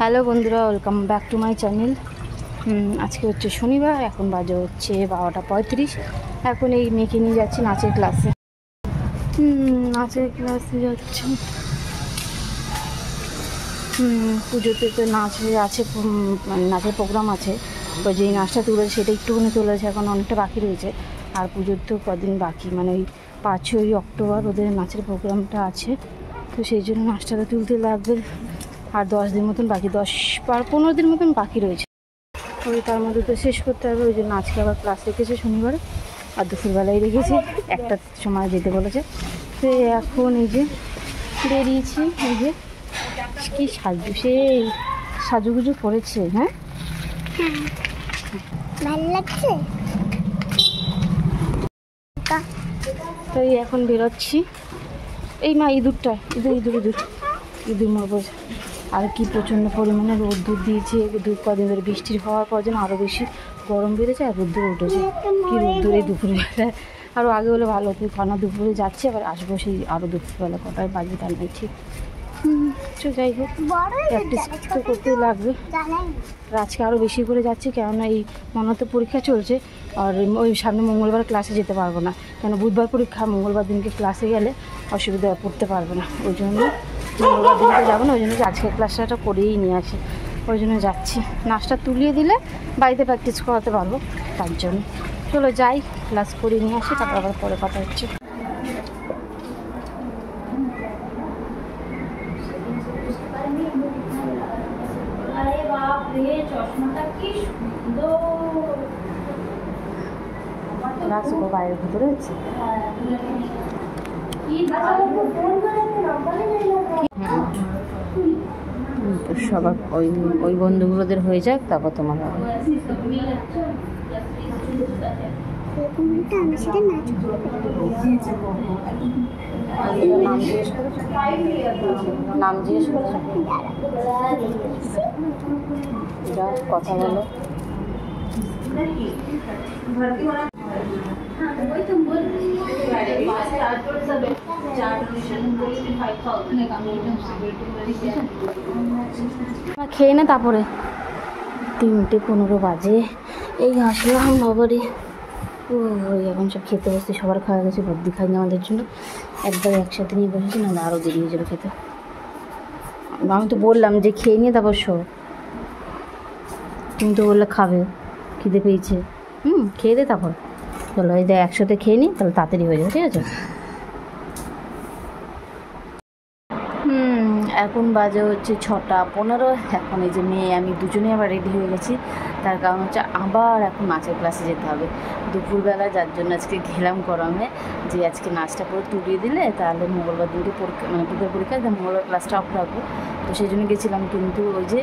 Hello বন্ধুরা, welcome back to my channel. আজকে হচ্ছে শনিবার, এখন বাজে হচ্ছে 12:35। এখন এই মেয়েকে নিয়ে যাচ্ছি নাচের ক্লাসে। নাচের ক্লাসে যাচ্ছি। পুজোতে তো নাচ আছে, মানে নাচের প্রোগ্রাম আছে। তো যেই নাচটা তুলেছে সেটা একটুখানি তুলেছে, এখন অনেকটা বাকি রয়েছে। আর পুজোর তো কদিন বাকি, মানে ওই 5ই অক্টোবর ওদের নাচের প্রোগ্রামটা আছে। তো সেই জন্য নাচটাকে তুলতে লাগবে। আর 10 দিন মতন বাকি, 10-15 দিন মতন বাকি রয়েছে। ওই তার মধ্যে তো শেষ করতে হবে। ওই জন্য আজকে আবার ক্লাস রেখেছে শনিবারে, আর দুপুরবেলায় রেখেছে, একটার সময় যেতে বলেছে। তো এখন এই যে বেরিয়েছি। এই যে কি সাজু, সেই সাজুগুজু করেছে। হ্যাঁ, ভালো লাগছে। তো এখন বেরোচ্ছি। এই মা ইঁদুরটা, ইঁদুর মরবো। আর কি প্রচণ্ড পরিমাণে রোদ্দুর দিয়েছে। কদিন ধরে বৃষ্টির হওয়ার পর যেন আরও বেশি গরম বেড়েছে, আর রোদ্দুর উঠেছে। কি রোদ্দুর এই দুপুরবেলায়। আরও আগে হলে ভালো হতো, কারণ দুপুরে যাচ্ছে, আবার আসবো সেই আরও দুপুরবেলা কটায় বাজবে তার নেই ঠিক। যাই হোক, প্র্যাকটিস তো করতেই লাগবে। আজকে আরও বেশি করে যাচ্ছি, কেননা এই মনে পরীক্ষা চলছে। আর ওই সামনে মঙ্গলবার ক্লাসে যেতে পারবো না, কেন বুধবার পরীক্ষা, মঙ্গলবার দিনকে ক্লাসে গেলে অসুবিধা পড়তে পারবো না। ওই জন্য মঙ্গলবার দিনকে যাবো না, ওই জন্য আজকে ক্লাসটা করেই নিয়ে আসি। ওই জন্য যাচ্ছি। নাচটা তুলিয়ে দিলে বাড়িতে প্র্যাকটিস করাতে পারবো, তার জন্য। চলো যাই, ক্লাস করিয়ে নিয়ে আসি, তারপর আবার পরে কথা হচ্ছে। বাইরের ভিতরে হচ্ছে সবার ওই বন্ধুগুলোদের হয়ে যাক, তারপর তোমার হবে। নাম জিজ্ঞেস করেছো? যা কথা বলো। খেয়ে না, তারপরে 3:15 বাজে। এই আসলাম বাবারে। এখন সব খেতে বসতে, সবার খাওয়া গেছে, বদ্যি খাইনি আমাদের জন্য। একবার একসাথে নিয়ে বসেছি, না আরও দেরি হয়ে যাবে খেতে। আমি তো বললাম যে খেয়ে নিয়ে তারপর শো। তুমি তো বললে খাবে, খিদে পেয়েছে। খেয়ে দে তারপর। চলো এই দেখ, একসাথে খেয়ে নিই, তাহলে তাড়াতাড়ি হয়ে যাবে, ঠিক আছে? এখন বাজে হচ্ছে 6:15। এখন এই যে মেয়ে আমি দুজনেই আবার রেডি হয়ে গেছি। তার কারণ হচ্ছে আবার এখন নাচের ক্লাসে যেতে হবে দুপুরবেলা, যার জন্য আজকে গেলাম গরমে, যে আজকে নাচটা করে তুলিয়ে দিলে তাহলে মঙ্গলবার দিনকে পরীক্ষা, মানে দুপুরের পরীক্ষা, মঙ্গলবার ক্লাসটা অফ রাখবো। তো সেই জন্য গেছিলাম। কিন্তু ওই যে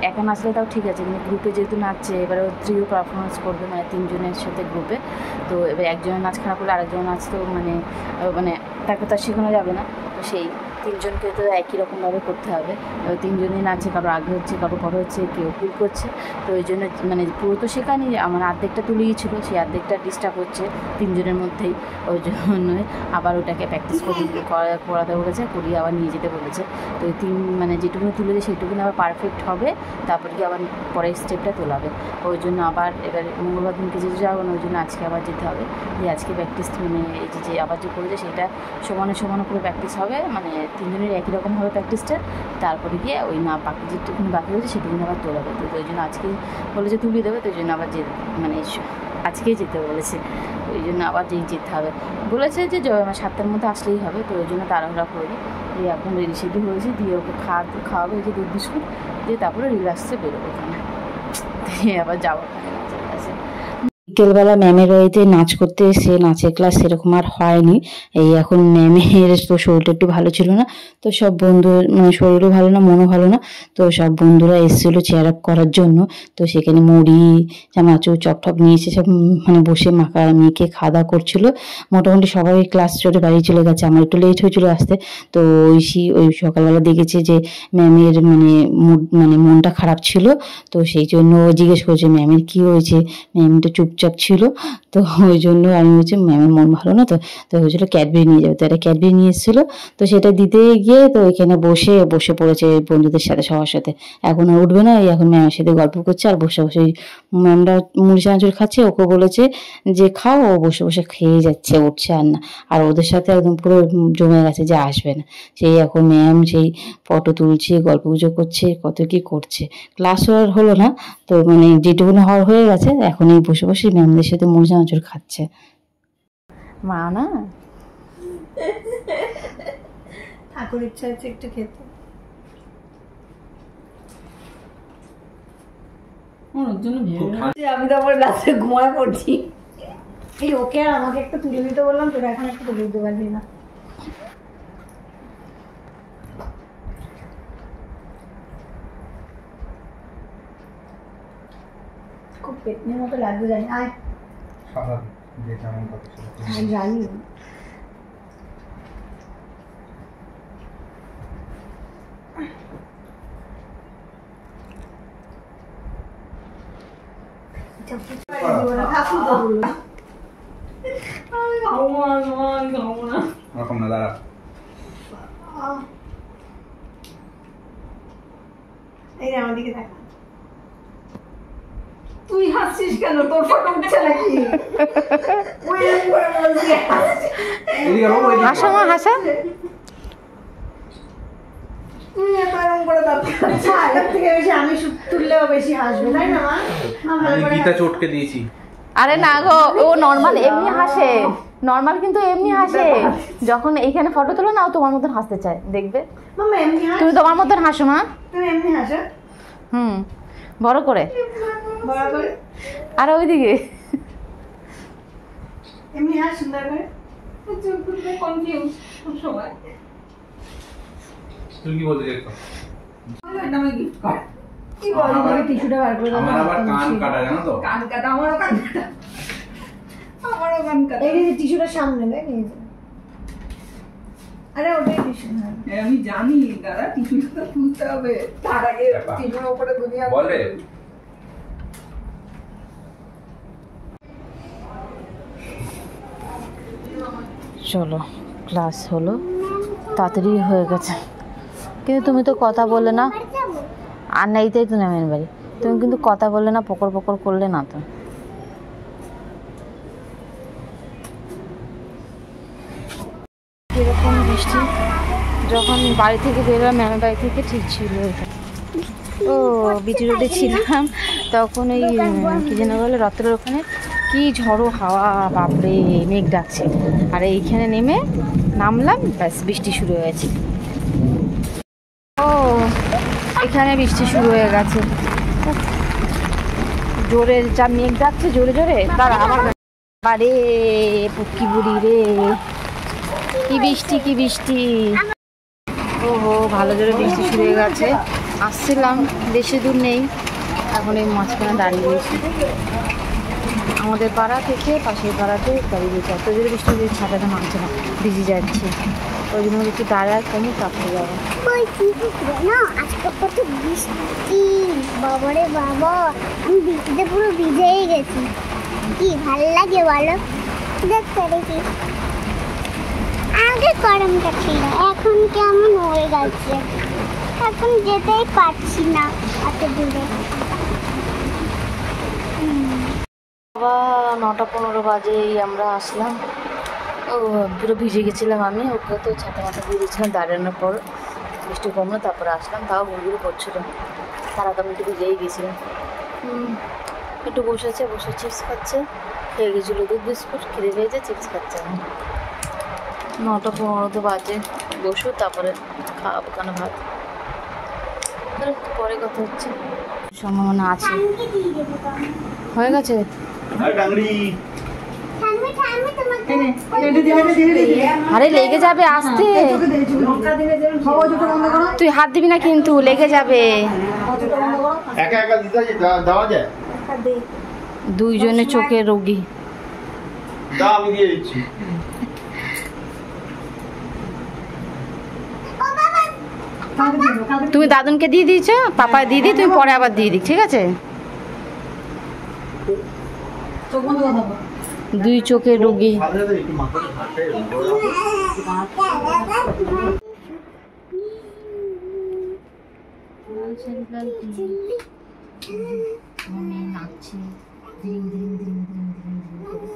একা নাচলে তাও ঠিক আছে, কিন্তু গ্রুপে যেহেতু নাচছে, এবারে ট্রিও পারফরমেন্স করবে, মানে 3 জনের সাথে গ্রুপে। তো এবার একজনের নাচ খারাপ হলে আরেকজনের নাচ তো মানে তাকে তো আর শেখানো যাবে না। তো সেই 3 জনকে তো একই রকমভাবে করতে হবে। 3 জনই নাচে, কারো আগে হচ্ছে, কারো পরে হচ্ছে, কেউ ভুল করছে। তো ওই জন্য মানে পুরো তো শেখানি, আমার অর্ধেকটা তুলিয়েছিল, সেই অর্ধেকটা ডিস্টার্ব হচ্ছে 3 জনের মধ্যেই। ওই জন্যই আবার ওটাকে প্র্যাকটিস করাতে বলেছে, করিয়ে আবার নিয়ে যেতে বলেছে। তো ওই মানে যেটুকুনি তুলেছে সেইটুকুনি আবার পারফেক্ট হবে, তারপরে কি আবার পরের স্টেপটা তোলাবে। ওই জন্য আবার এবার মঙ্গলবার দিনকে যেতে যাবো না, ওই জন্য আজকে আবার যেতে হবে। যে আজকে প্র্যাকটিস, মানে এই যে আবার যে করেছে সেটা সমানে করে প্র্যাকটিস হবে, মানে 3 জনের একই রকমভাবে প্র্যাকটিসটা। তারপরে গিয়ে ওই না বাকি যেটুকুনি বাকি হয়েছে সেটুকুনি আবার তোলাবে। তো ওই জন্য আজকেই বলেছে তুলিয়ে দেবে, তো ওই জন্য আবার মানে আজকেই যেতে বলেছে। ওই জন্য আবার যেতে হবে বলেছে, যে 7টার মধ্যে আসলেই হবে। তো ওই জন্য তাড়াহুড়া করে দিয়ে এখন রেডি সেডি হয়েছে, দিয়ে ওকে খাওয়াবে, যে দুধ বিস্কুট দিয়ে, তারপরে রিল্যাক্সে বেরোবো ওখানে, দিয়ে আবার যাবো। বিকেলবেলা ম্যামের বাড়িতে নাচ করতে এসে নাচের ক্লাস সেরকম আর হয়নি। এই এখন ম্যামের তো শরীরটা একটু ভালো ছিল না, তো সব বন্ধু, মানে শরীরও ভালো না, মনও ভালো না, তো সব বন্ধুরা এসেছিলো চেয়ার আপ করার জন্য। তো সেখানে মুড়ি, চানাচুর, চপ নিয়েছে, সব মানে বসে মেখে খাওয়া দাওয়া করছিলো। মোটামুটি সবাই ক্লাস চলে বাড়ি চলে গেছে, আমার একটু লেট হয়েছিল আসতে। তো ওই সকালবেলা দেখেছি যে ম্যামের মনটা খারাপ ছিল। তো সেই জন্য জিজ্ঞেস করেছে ম্যামের কী হয়েছে। ম্যাম তো চুপচাপ চুপচাপ ছিল। তো ওই জন্য আমি হচ্ছে ম্যামের মন ভালো না, তো তো হয়েছিল ক্যাডবেরি নিয়ে যাবে, তো একটা ক্যাডবেরি নিয়ে এসেছিলো। তো সেটা দিতে গিয়ে তো এখানে বসে পড়েছে বন্ধুদের সাথে, সবার সাথে। এখন আর উঠবে না, এই এখন ম্যামের সাথে গল্প করছে আর বসে বসে ম্যামরা মুড়ি চানাচুর খাচ্ছে, ওকে বলেছে যে খাও, ও বসে বসে খেয়ে যাচ্ছে, উঠছে আর না। আর ওদের সাথে একদম পুরো জমে গেছে যে আসবে না। সেই এখন ম্যাম সেই ফটো তুলছে, গল্প গুজব করছে, কত কি করছে। ক্লাস আর হলো না, তো মানে যেটুকুনি হওয়ার হয়ে গেছে, এখন এই বসে বসে ম্যামদের সাথে মুড়ি চানাচুর খাচ্ছে। মা না ঠাকুর ইচ্ছা হচ্ছে একটু খেতে। আমি তো আমার রাতে ঘুমায় পড়ছি। এই ওকে আর আমাকে একটা তুলে দিতে বললাম, তোরা এখন একটা তুলে দিতে পারবি না। খুব পেটনির মতো লাগবে জানি। আয় জানি তুই হাসছিস কেন? তোর ফটো উঠছে নাকি? হাসা মা হাসা। আমি তুললেও বেশি হাসবে, তাই না মা? চটকে দিয়েছি। আরে না গো, ও নর্মাল এমনি হাসে, নর্মাল কিন্তু এমনি হাসে। যখন এইখানে ফটো তোলো না, ও তোমার মতন হাসতে চায়, দেখবে। তুমি তোমার মতন হাসো মা। তুমি এমনি হাসো। বড় করে। আর ওইদিকে এমনি হাস সুন্দর করে। তুমি কি বলতে চাইছো? কি বলি বলে টিস্যুটা বার করে দাও। আমার আবার কান কাটা, জানো তো? কান কাটা, আমারও কান কাটা। আমারও কান কাটা। এই যে টিস্যুটা সামনে দেখ, এই যে। আরে ওটাই টিস্যু না। আমি জানি দাদা, টিস্যুটা তো তুলতে হবে, তার আগে টিস্যুর উপরে দুনিয়া বলে। চলো ক্লাস হলো, তাড়াতাড়ি হয়ে গেছে, কিন্তু তুমি তো কথা বললে না। আর না, এইটাই তো নামের বাড়ি। তুমি কিন্তু কথা বললে না, পকর পকর করলে না তো। এরকম বৃষ্টি যখন বাড়ি থেকে বেরোলাম, ম্যামের বাড়ি থেকে, ঠিক ছিল এটা। ও বিটি রোডে ছিলাম তখন, এই কি যেন বলে রথের ওখানে, কি ঝড়ো হাওয়া, বাপরে, মেঘ ডাকছে। আর এইখানে নেমে নামলাম, ব্যাস বৃষ্টি শুরু হয়ে গেছে। ও এখানে বৃষ্টি শুরু হয়ে গেছে, জোরে যা মেঘ ডাকছে, জোরে জোরে। দাঁড়া আবার, বারে পুকি বুড়ি রে, কি বৃষ্টি কি বৃষ্টি। ওহো, ভালো জোরে বৃষ্টি শুরু হয়ে গেছে। আসছিলাম, বেশি দূর নেই, এখন এই মাঝখানে দাঁড়িয়ে রয়েছি। আমাদের পাড়া থেকে পাশের পাড়াতে দাঁড়িয়ে রয়েছে। এত জোরে বৃষ্টি হয়েছে, ছাতাটা মানছে না, ভিজে যাচ্ছে। ওই জন্য একটু দাঁড়ায় কমে, তারপরে যাবো। আজকে কত বৃষ্টি, বাবারে বাবা, আমি বৃষ্টিতে পুরো ভিজেই গেছি। কি ভালো লাগে বলো, দেখতে দেখি। আগে গরমটা ছিল, এখন কেমন হয়ে গেছে, এখন যেতেই পারছি না এত দূরে। বাবা 9:15 বাজেই আমরা আসলাম। ও পুরো ভিজে গেছিলাম আমি, ওকে তো ছাতা মাথা দিয়ে দিয়েছিলাম দাঁড়ানোর পর, বৃষ্টি কমলো তারপরে আসলাম। তাও গুড়গুড়ি করছিল, তারা তো আমি একটু ভিজেই গেছিলাম। একটু বসে চিপস খাচ্ছে, খেয়ে গেছিলো দুধ বিস্কুট, খিদে পেয়েছে, চিপস খাচ্ছে। 9:15 তো বাজে, বসো তারপরে খাওয়াবো কেন ভাত, পরে কথা হচ্ছে, সম্ভাবনা আছে। হয়ে গেছে। আরে লেগে যাবে, আসতে। তুই হাত দিবি না কিন্তু, লেগে যাবে। দুইজনে চোখের রোগী। তুমি দাদুনকে দিয়ে দিয়েছো, পাপা দিয়ে তুমি পরে আবার দিয়ে দিক, ঠিক আছে? চোখ বন্ধ কথা বল। 2 চোখের রোগী। নাচছে ধিং ধিং ধিং ধিং ধিং ধিং করে।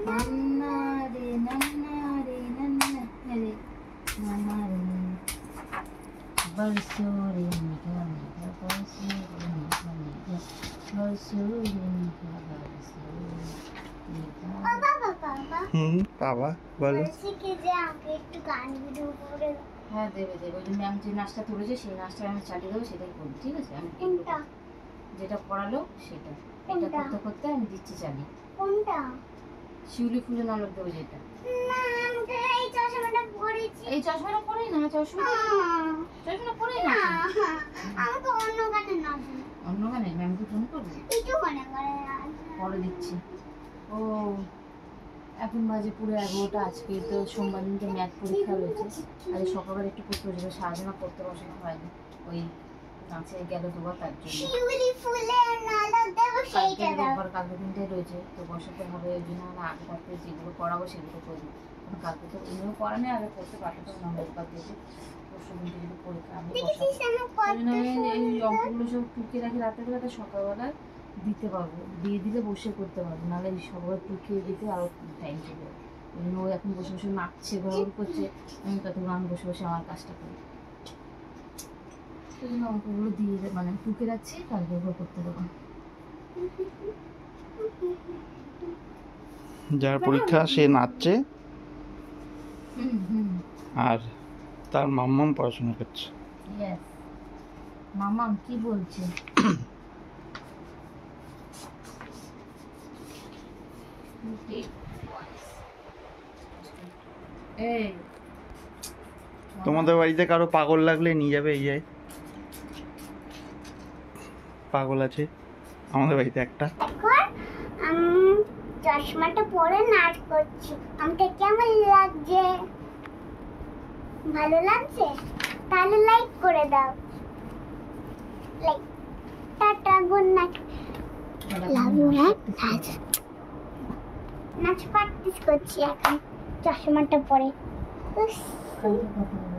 নান্না রে নান্না রে নান্না রে নান্না রে বরসো রে মেঘা মেঘা বরসো রে মেঘা মেঘা বরসো রে মেঘা বরসো মেঘা। বাবা বলো। বলছি যে আমাকে একটু গান ভিডিও করে হ্যাঁ দেবে দেবে। ওই জন্য আমি যে নাচটা তুলেছি সেই নাচটা আমি চালিয়ে দেবো, সেটাই করবো, ঠিক আছে? আমি কোনটা যেটা পড়ালো সেটা এটা কোনটা? করতে করতে আমি দিচ্ছি চালিয়ে। কোনটা? শিউলি ফুলে নালক দেবো যেটা। না আমি তো এই চশমাটা পরেছি। এই চশমাটা পরেই না, চশমাটা পরেই না। আমি তো অন্য গানে নাচবো। অন্য গানে ম্যামকে ফোন করবো, একটু গানে গানে নাচবো। পরে দিচ্ছি। ও এখন বাজে পুরো 11টা। আজকে তো সোমবার দিনকে ম্যাথ পরীক্ষা রয়েছে। আজ সকালবেলা একটু পড়তে বসে, সারাদিন পড়তে বসানো হয়নি, ওই নাচে গেল দুবার, তার জন্য। শিউলি ফুলের নালক দেবো কালকে সেইটা দাও। রোববার, কালকে দিনটাই রয়েছে, তো বসাতে হবে। ওই জন্য আমরা আগে রাতে যেগুলো পড়াবো সেগুলো করবো। কালকে তো এগুলো পড়া নেই, আগে পড়তে পাঠাতে হবে না, রোববার থেকে। পরশু দিনকে যদি পরীক্ষা আমি বসাবো, দেখেছিস আমি ওই জন্য কত আমি এই সুন্দর। অঙ্কগুলো সব টুকিয়ে রাখি রাতের বেলাতে, সকালবেলায় দিতে পারবো, দিয়ে দিলে বসে করতে পারবো, নাহলে এই সকালে টুকিয়ে দিতে আরও টাইম চলে যাবে। ওই জন্য ও এখন বসে বসে নাচছে, ঘর করছে, আমি ততক্ষণ আমি বসে বসে আমার কাজটা করি। ওই জন্য অঙ্কগুলো দিয়ে মানে টুকে রাখছি, কালকে ওগুলো করতে দেবো। যার পরীক্ষা সে নাচছে হুম আর তার মাম্মাম পড়াশোনা করছে। ইয়েস। মামা কি বলছে? এই তোমাদের বাড়িতে কারো পাগল লাগলে নিয়ে যাবে, এই যায় পাগল আছে আমাদের বাড়িতে একটা। এখন আমি চশমাটা পরে নাচ করছি। আমাকে কেমন লাগছে? ভালো লাগছে? তাহলে লাইক করে দাও। লাইক। টাটা, গুড নাইট। লাভ ইউ নাচ। নাচ প্র্যাকটিস করছি এখন চশমাটা পরে। উফ। কালকে কথা বলবো।